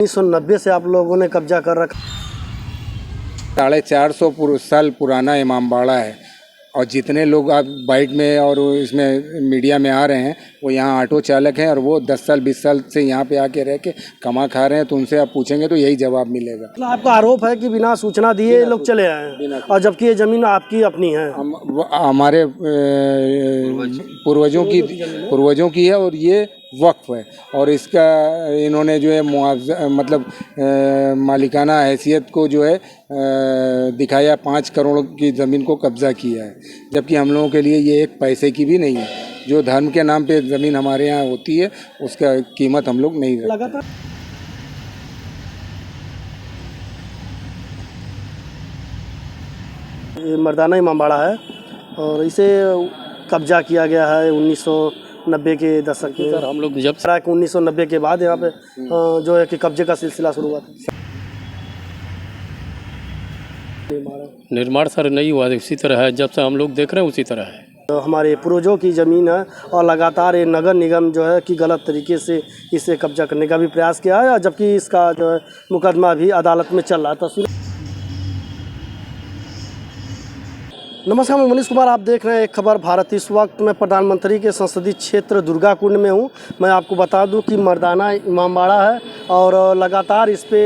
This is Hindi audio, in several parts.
1990 से आप लोगों ने कब्जा कर रखा। 450 साल पुराना इमामबाड़ा है और जितने लोग आप बाइक में और इसमें मीडिया में आ रहे हैं वो यहाँ ऑटो चालक हैं और वो 10 साल 20 साल से यहाँ पे आके रह के कमा खा रहे हैं। तो उनसे आप पूछेंगे तो यही जवाब मिलेगा। मतलब आपका आरोप है कि बिना सूचना दिए लोग चले आए हैं और जबकि ये जमीन आपकी अपनी है। हमारे पूर्वजों की है और ये वक्फ है और इसका इन्होंने जो है मुआवजा मतलब मालिकाना हैसियत को जो है दिखाया, 5 करोड़ की ज़मीन को कब्ज़ा किया है, जबकि हम लोगों के लिए ये एक पैसे की भी नहीं है। जो धर्म के नाम पे ज़मीन हमारे यहाँ होती है उसका कीमत हम लोग नहीं रखते। ये मर्दाना इमामबाड़ा है और इसे कब्जा किया गया है 1990 के दशक में। सर हम लोग जब 1990 के बाद यहाँ पे जो है कि कब्जे का सिलसिला शुरू हुआ था। निर्माण सर नहीं हुआ, उसी तरह है, जब से हम लोग देख रहे हैं उसी तरह है। तो हमारे पूर्वजों की ज़मीन है और लगातार ये नगर निगम जो है कि गलत तरीके से इसे कब्जा करने का भी प्रयास किया है, जबकि इसका जो है मुकदमा भी अदालत में चल रहा था। नमस्कार, मैं मनीष कुमार, आप देख रहे हैं एक खबर भारत। इस वक्त मैं प्रधानमंत्री के संसदीय क्षेत्र दुर्गा कुंड में हूं। मैं आपको बता दूं कि मर्दाना इमामबाड़ा है और लगातार इस पे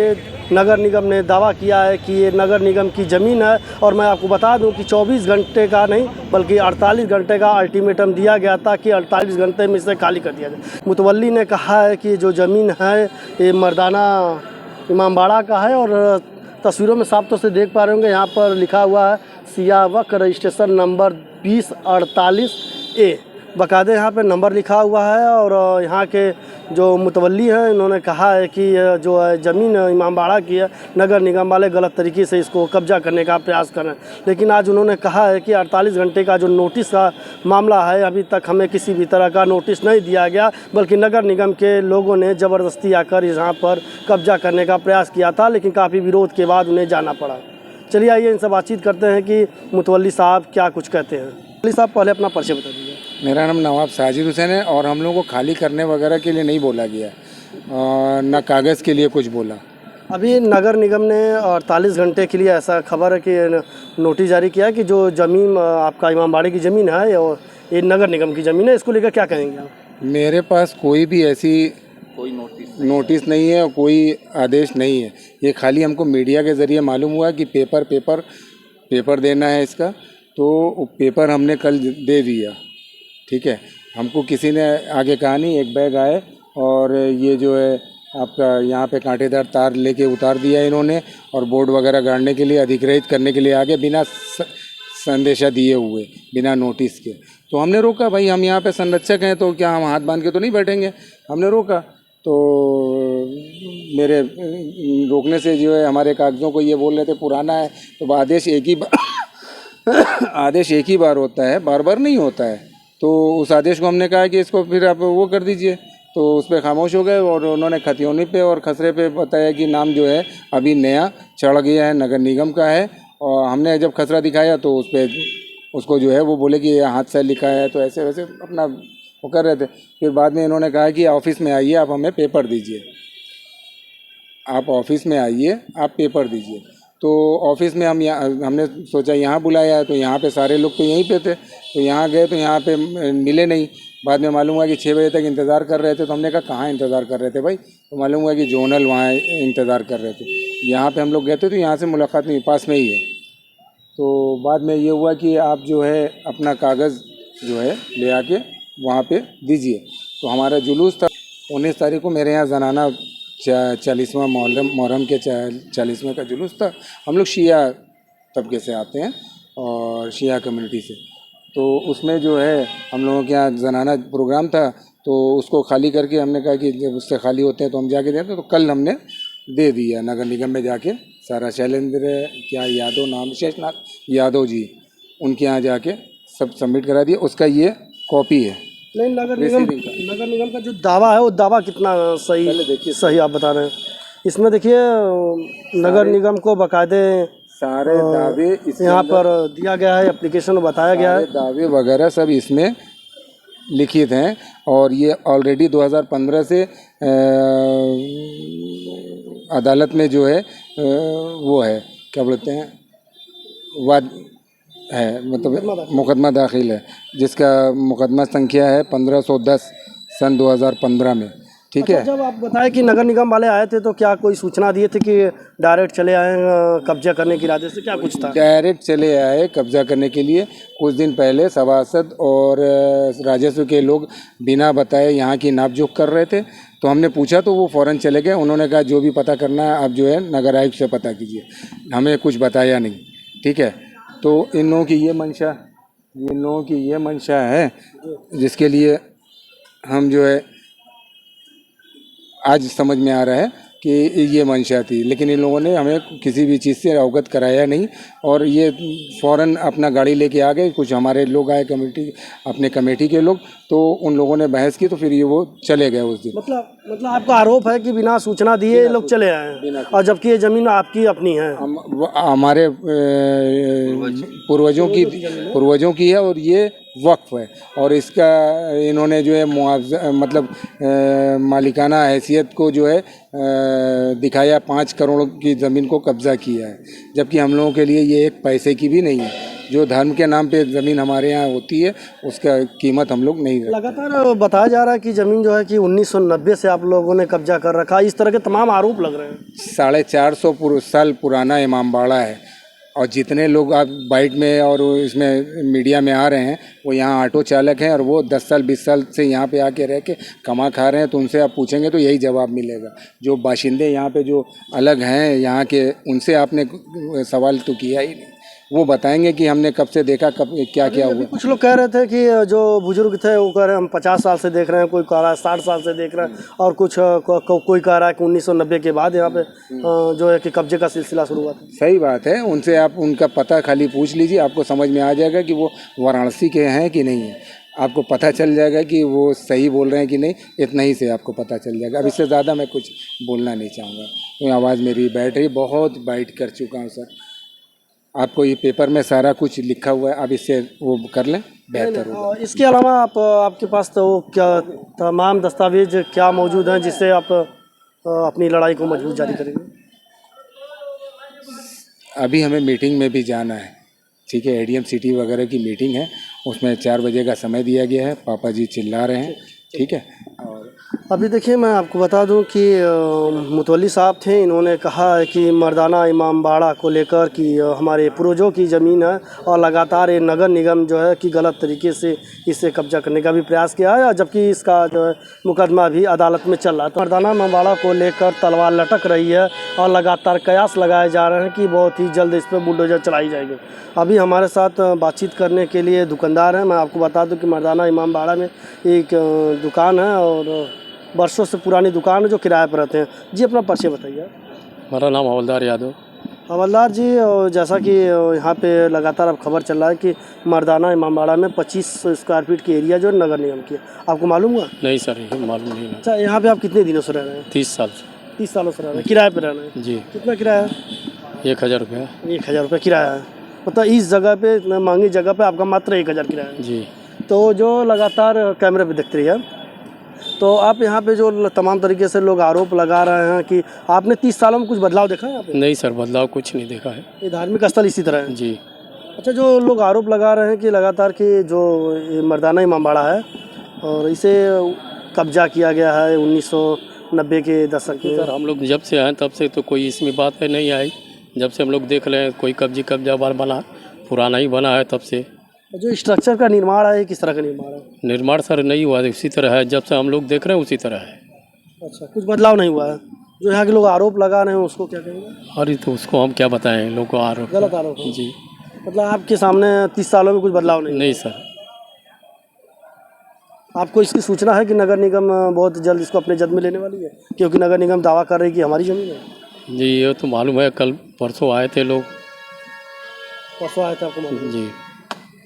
नगर निगम ने दावा किया है कि ये नगर निगम की ज़मीन है। और मैं आपको बता दूं कि 24 घंटे का नहीं बल्कि 48 घंटे का अल्टीमेटम दिया गया था कि 48 घंटे में इसे खाली कर दिया जाए। मुतवल्ली ने कहा है कि जो ज़मीन है ये मर्दाना इमामबाड़ा का है और तस्वीरों में साफ तौर से देख पा रहे होंगे, यहाँ पर लिखा हुआ है सियावक रजिस्ट्रेशन नंबर 2048A। बाकायदे यहाँ पे नंबर लिखा हुआ है और यहाँ के जो मुतवल्ली हैं इन्होंने कहा है कि जो है ज़मीन इमामबाड़ा की है, नगर निगम वाले गलत तरीके से इसको कब्जा करने का प्रयास कर रहे हैं। लेकिन आज उन्होंने कहा है कि 48 घंटे का जो नोटिस का मामला है, अभी तक हमें किसी भी तरह का नोटिस नहीं दिया गया, बल्कि नगर निगम के लोगों ने ज़बरदस्ती आकर यहाँ पर कब्जा करने का प्रयास किया था, लेकिन काफ़ी विरोध के बाद उन्हें जाना पड़ा। चलिए आइए इनसे बातचीत करते हैं कि मुतवल्ली साहब क्या कुछ कहते हैं। मुतवल्ली साहब पहले अपना परिचय बता दीजिए। मेरा नाम नवाब साजिद हुसैन है और हम लोगों को खाली करने वगैरह के लिए नहीं बोला गया, न कागज़ के लिए कुछ बोला। अभी नगर निगम ने 48 घंटे के लिए ऐसा खबर है कि नोटिस जारी किया है कि जो ज़मीन आपका इमामबाड़े की ज़मीन है और ये नगर निगम की ज़मीन है, इसको लेकर क्या कहेंगे आप? मेरे पास कोई भी ऐसी नोटिस नहीं है और कोई आदेश नहीं है। ये खाली हमको मीडिया के ज़रिए मालूम हुआ कि पेपर देना है इसका, तो पेपर हमने कल दे दिया। ठीक है, हमको किसी ने आगे कहा नहीं। एक बैग आए और ये जो है आपका यहाँ पे कांटेदार तार लेके उतार दिया इन्होंने और बोर्ड वगैरह गाड़ने के लिए, अधिग्रहित करने के लिए आगे बिना संदेशा दिए हुए, बिना नोटिस के। तो हमने रोका, भाई हम यहाँ पे संरक्षक हैं तो क्या हम हाथ बांध के तो नहीं बैठेंगे। हमने रोका तो मेरे रोकने से जो है हमारे कागज़ों को ये बोल रहे थे पुराना है। तो आदेश एक ही बार होता है, बार बार नहीं होता है। तो उस आदेश को हमने कहा कि इसको फिर आप वो कर दीजिए, तो उस पर खामोश हो गए और उन्होंने खतियोनी पे और खसरे पे बताया कि नाम जो है अभी नया चढ़ गया है, नगर निगम का है। और हमने जब खसरा दिखाया तो उस पर उसको जो है वो बोले कि हाथ से लिखा है, तो ऐसे वैसे अपना वो कर रहे थे। फिर बाद में इन्होंने कहा कि ऑफिस में आइए, आप हमें पेपर दीजिए, आप ऑफिस में आइए, आप पेपर दीजिए। तो ऑफिस में हमने सोचा यहाँ बुलाया है, तो यहाँ पे सारे लोग तो यहीं पे थे। तो यहाँ गए तो यहाँ पे मिले नहीं। बाद में मालूम हुआ कि 6 बजे तक इंतज़ार कर रहे थे। तो हमने कहा कहाँ इंतज़ार कर रहे थे भाई? तो मालूम हुआ कि जोनल वहाँ इंतज़ार कर रहे थे। यहाँ पे हम लोग गए थे तो यहाँ से मुलाकात नहीं, पास में ही है। तो बाद में ये हुआ कि आप जो है अपना कागज़ जो है ले आके वहाँ पे दीजिए। तो हमारा जुलूस था 19 तारीख को, मेरे यहाँ जनाना 40वां मुहर्रम के 40वें का जुलूस था। हम लोग शिया तबके से आते हैं और शिया कम्युनिटी से, तो उसमें जो है हम लोगों के यहाँ जनाना प्रोग्राम था। तो उसको खाली करके हमने कहा कि जब उससे खाली होते हैं तो हम जाके देते। तो कल हमने दे दिया नगर निगम में जाके, सारा शैलेंद्र क्या यादव नाम, शेषनाथ यादव जी, उनके यहाँ जाके सब सबमिट करा दिया। उसका ये कॉपी है। नहीं, नगर निगम का जो दावा है वो दावा कितना सही आप बता रहे हैं? इसमें देखिए नगर निगम को बाकायदे सारे दावे यहाँ पर दिया गया है, एप्लीकेशन में बताया गया है, दावे वगैरह सब इसमें लिखित हैं। और ये ऑलरेडी 2015 से अदालत में जो है वो है, क्या बोलते हैं, वाद है, मतलब मुकदमा दाखिल है, जिसका मुकदमा संख्या है 1510 सन 2015 में। ठीक है। जब आप बताएं कि नगर निगम वाले आए थे तो क्या कोई सूचना दिए थे कि डायरेक्ट चले आए कब्जा करने के इरादे से, क्या कुछ था? डायरेक्ट चले आए कब्जा करने के लिए। कुछ दिन पहले सभासद और राजस्व के लोग बिना बताए यहाँ की नापजोख कर रहे थे, तो हमने पूछा तो वो फ़ौरन चले गए। उन्होंने कहा जो भी पता करना है आप जो है नगर आयुक्त से पता कीजिए, हमें कुछ बताया नहीं। ठीक है, तो इन लोगों की ये मंशा है जिसके लिए हम जो है आज समझ में आ रहा है कि ये मंशा थी, लेकिन इन लोगों ने हमें किसी भी चीज़ से अवगत कराया नहीं और ये फ़ौरन अपना गाड़ी लेके आ गए। कुछ हमारे लोग आए अपने कमेटी के लोग, तो उन लोगों ने बहस की तो फिर ये वो चले गए उस दिन। मतलब आपका आरोप है कि बिना सूचना दिए ये लोग चले आए हैं, और जबकि ये ज़मीन आपकी अपनी है? हमारे पूर्वजों की है और ये वक्फ है, और इसका इन्होंने जो है मुआवजा मतलब मालिकाना हैसियत को जो है दिखाया, 5 करोड़ की ज़मीन को कब्ज़ा किया है, जबकि हम लोगों के लिए ये एक पैसे की भी नहीं है। जो धर्म के नाम पे ज़मीन हमारे यहाँ होती है उसका कीमत हम लोग नहीं रखते। लगातार बताया जा रहा है कि ज़मीन जो है कि 1990 से आप लोगों ने कब्जा कर रखा है, इस तरह के तमाम आरोप लग रहे हैं। 450 साल पुराना इमामबाड़ा है, और जितने लोग आप बाइट में और इसमें मीडिया में आ रहे हैं वो यहाँ ऑटो चालक हैं, और वो 10 साल 20 साल से यहाँ पे आके रह के कमा खा रहे हैं। तो उनसे आप पूछेंगे तो यही जवाब मिलेगा। जो बाशिंदे यहाँ पे जो अलग हैं यहाँ के, उनसे आपने सवाल तो किया ही नहीं। वो बताएंगे कि हमने कब से देखा, कब क्या क्या हुआ। कुछ लोग कह रहे थे कि जो बुजुर्ग थे वो कह रहे हैं हम 50 साल से देख रहे हैं, कोई कह रहा है 60 साल से देख रहे हैं, और कोई कह रहा है कि 1990 के बाद यहाँ पे जो है कि कब्जे का सिलसिला शुरू हुआ था। सही बात है, उनसे आप उनका पता खाली पूछ लीजिए, आपको समझ में आ जाएगा कि वो वाराणसी के हैं कि नहीं है। आपको पता चल जाएगा कि वो सही बोल रहे हैं कि नहीं, इतना ही से आपको पता चल जाएगा। अब इससे ज़्यादा मैं कुछ बोलना नहीं चाहूँगा, तो आवाज़ मेरी बैठ रही, बहुत बाइट कर चुका हूँ सर। आपको ये पेपर में सारा कुछ लिखा हुआ है, आप इससे वो कर लें, बेहतर होगा। इसके अलावा आपके पास तो क्या तमाम दस्तावेज क्या मौजूद हैं जिससे आप अपनी लड़ाई को मजबूत जारी करेंगे? अभी हमें मीटिंग में भी जाना है। ठीक है, एडीएम सिटी वगैरह की मीटिंग है, उसमें 4 बजे का समय दिया गया है। पापा जी चिल्ला रहे हैं। ठीक है, और अभी देखिए मैं आपको बता दूं कि मुतवल्ली साहब थे, इन्होंने कहा है कि मर्दाना इमामबाड़ा को लेकर कि हमारे पूर्वजों की ज़मीन है, और लगातार ये नगर निगम जो है कि गलत तरीके से इसे कब्जा करने का भी प्रयास किया है, जबकि इसका जो है मुकदमा भी अदालत में चल रहा है। तो मर्दाना इमामबाड़ा को लेकर तलवार लटक रही है और लगातार कयास लगाए जा रहे हैं कि बहुत ही जल्द इस पर बुलडोजर चलाई जाएगी। अभी हमारे साथ बातचीत करने के लिए दुकानदार हैं। मैं आपको बता दूं कि मर्दाना इमामबाड़ा में एक दुकान है और बरसों से पुरानी दुकान है जो किराए पर रहते हैं। जी अपना परिचय बताइए। हमारा नाम हवलदार यादव। हवलदार जी, जैसा कि यहाँ पे लगातार अब खबर चल रहा है कि मर्दाना इमामबाड़ा में 2500 स्क्वायर फीट की एरिया जो नगर निगम की है, आपको मालूम हुआ? नहीं सर, ये मालूम नहीं है। अच्छा, यहाँ पे आप कितने दिनों से रह रहे हैं? 30 साल से। 30 सालों से रह रहे हैं, किराए पर रह रहे हैं? जी। कितना किराया है? 1000 रुपया। 1000 रुपये किराया है। मतलब इस जगह पे, इतने महंगी जगह पे आपका मात्र 1000 किराया है? जी। तो जो लगातार कैमरे पे दिखती है, तो आप यहाँ पे जो तमाम तरीके से लोग आरोप लगा रहे हैं कि आपने 30 सालों में कुछ बदलाव देखा है यहाँ पे? नहीं सर, बदलाव कुछ नहीं देखा है। ये धार्मिक स्थल इसी तरह है? जी। अच्छा, जो लोग आरोप लगा रहे हैं कि लगातार कि जो ये मर्दाना इमामबाड़ा है और इसे कब्जा किया गया है 1990 के दशक में। सर हम लोग जब से आए तब से तो कोई इसमें बात नहीं आई। जब से हम लोग देख रहे हैं कोई कब्जा बार बना, पुराना ही बना है तब से। जो स्ट्रक्चर का निर्माण है किस तरह का निर्माण है? निर्माण सर नहीं हुआ, उसी तरह है, जब से हम लोग देख रहे हैं उसी तरह है। अच्छा, कुछ बदलाव नहीं हुआ है? जो यहाँ के लोग आरोप लगा रहे हैं उसको क्या कहेंगे? अरे तो उसको हम क्या बताएं, लोग को आरोप। गलत आरोप है। जी। मतलब आपके सामने 30 सालों में कुछ बदलाव नहीं? नहीं सर। आपको इसकी सूचना है कि नगर निगम बहुत जल्द इसको अपने जद में लेने वाली है? क्योंकि नगर निगम दावा कर रही है कि हमारी ज़मीन है। जी, ये तो मालूम है, कल परसों आए थे लोग। परसों आए थे, आपको मालूम है? जी।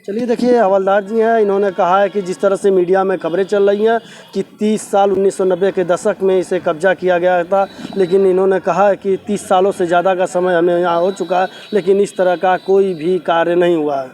चलिए देखिए, हवलदार जी हैं, इन्होंने कहा है कि जिस तरह से मीडिया में खबरें चल रही हैं कि 30 साल 1990 के दशक में इसे कब्जा किया गया था, लेकिन इन्होंने कहा है कि 30 सालों से ज़्यादा का समय हमें यहाँ हो चुका है, लेकिन इस तरह का कोई भी कार्य नहीं हुआ है।